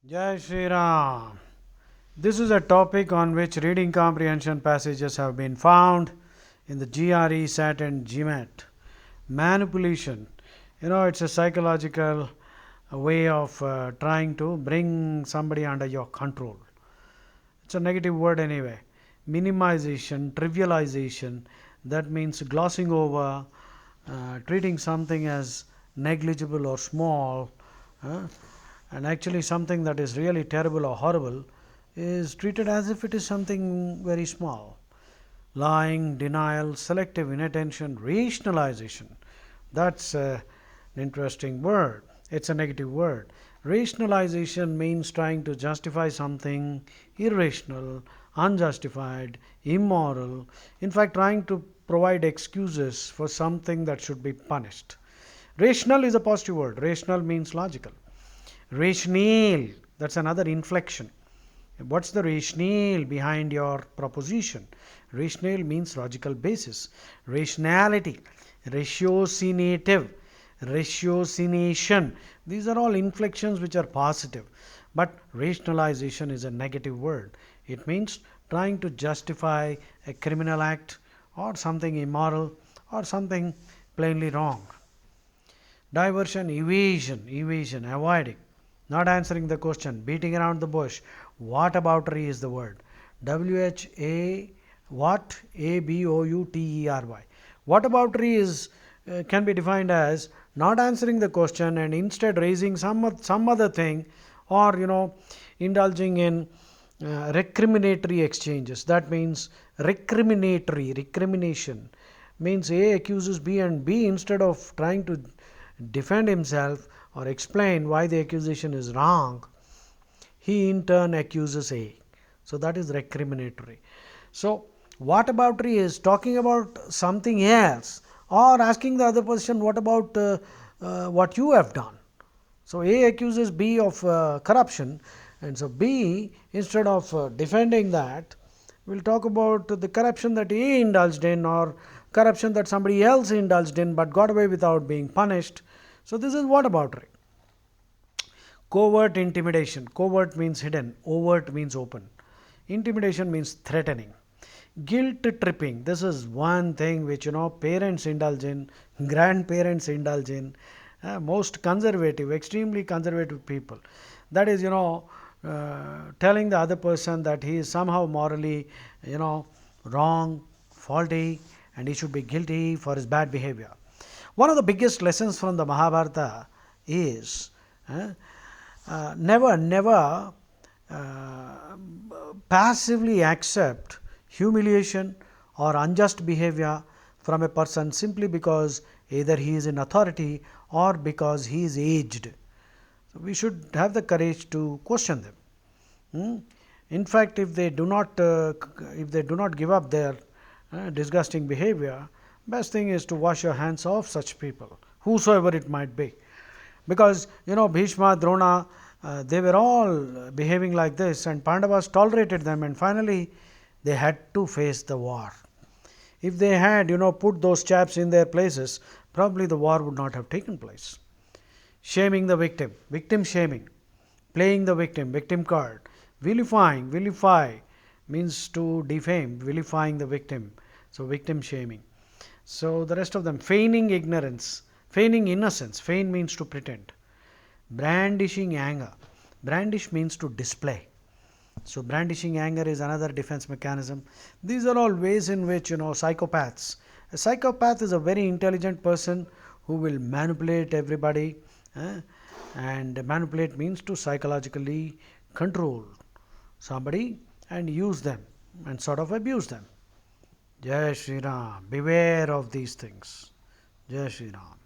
Jai Shri Ram. This is a topic on which reading comprehension passages have been found in the GRE, SAT, and GMAT. Manipulation. It's a psychological way of trying to bring somebody under your control. It's a negative word anyway. Minimization, trivialization, that means glossing over, treating something as negligible or small, uh, and actually something that is really terrible or horrible is treated as if it is something very small. Lying, denial, selective inattention, rationalization. That's an interesting word. It's a negative word. Rationalization means trying to justify something irrational, unjustified, immoral, in fact, trying to provide excuses for something that should be punished. Rational is a positive word. Rational means logical. Rationale, that's another inflection. What's the rationale behind your proposition? Rationale means logical basis. Rationality, ratiocinative, ratiocination. These are all inflections which are positive. But rationalization is a negative word. It means trying to justify a criminal act or something immoral or something plainly wrong. Diversion, evasion, avoiding, not answering the question, beating around the bush. Whataboutery is the word. W-H-A, what? A-B-O-U-T-E-R-Y. Whataboutery is can be defined as not answering the question and instead raising some other thing, or indulging in recriminatory exchanges. That means recrimination means A accuses B, and B, instead of trying to defend himself or explain why the accusation is wrong, he in turn accuses A. So that is recriminatory. So whataboutery is talking about something else or asking the other person, what about what you have done? So A accuses B of corruption, and so B, instead of defending that, will talk about the corruption that A indulged in or corruption that somebody else indulged in but got away without being punished. So this is whataboutery. Covert intimidation. Covert means hidden, overt means open. Intimidation means threatening. Guilt tripping. This is one thing which parents indulge in, grandparents indulge in, most conservative, extremely conservative people. That is, telling the other person that he is somehow morally, wrong, faulty, and he should be guilty for his bad behavior. One of the biggest lessons from the Mahabharata is never passively accept humiliation or unjust behavior from a person simply because either he is in authority or because he is aged. So we should have the courage to question them. In fact, if they do not give up their disgusting behavior, best thing is to wash your hands off such people, whosoever it might be. Because Bhishma, Drona, they were all behaving like this, and Pandavas tolerated them, and finally they had to face the war. If they had put those chaps in their places, probably the war would not have taken place. Shaming the victim, victim shaming, playing the victim card, vilify means to defame, vilifying the victim, so victim shaming. So the rest of them, feigning ignorance, feigning innocence. Feign means to pretend. Brandishing anger. Brandish means to display. So brandishing anger is another defense mechanism. These are all ways in which psychopaths. A psychopath is a very intelligent person who will manipulate everybody, and manipulate means to psychologically control somebody and use them and sort of abuse them. Jai Shri Ram. Beware of these things. Jai Shri Ram.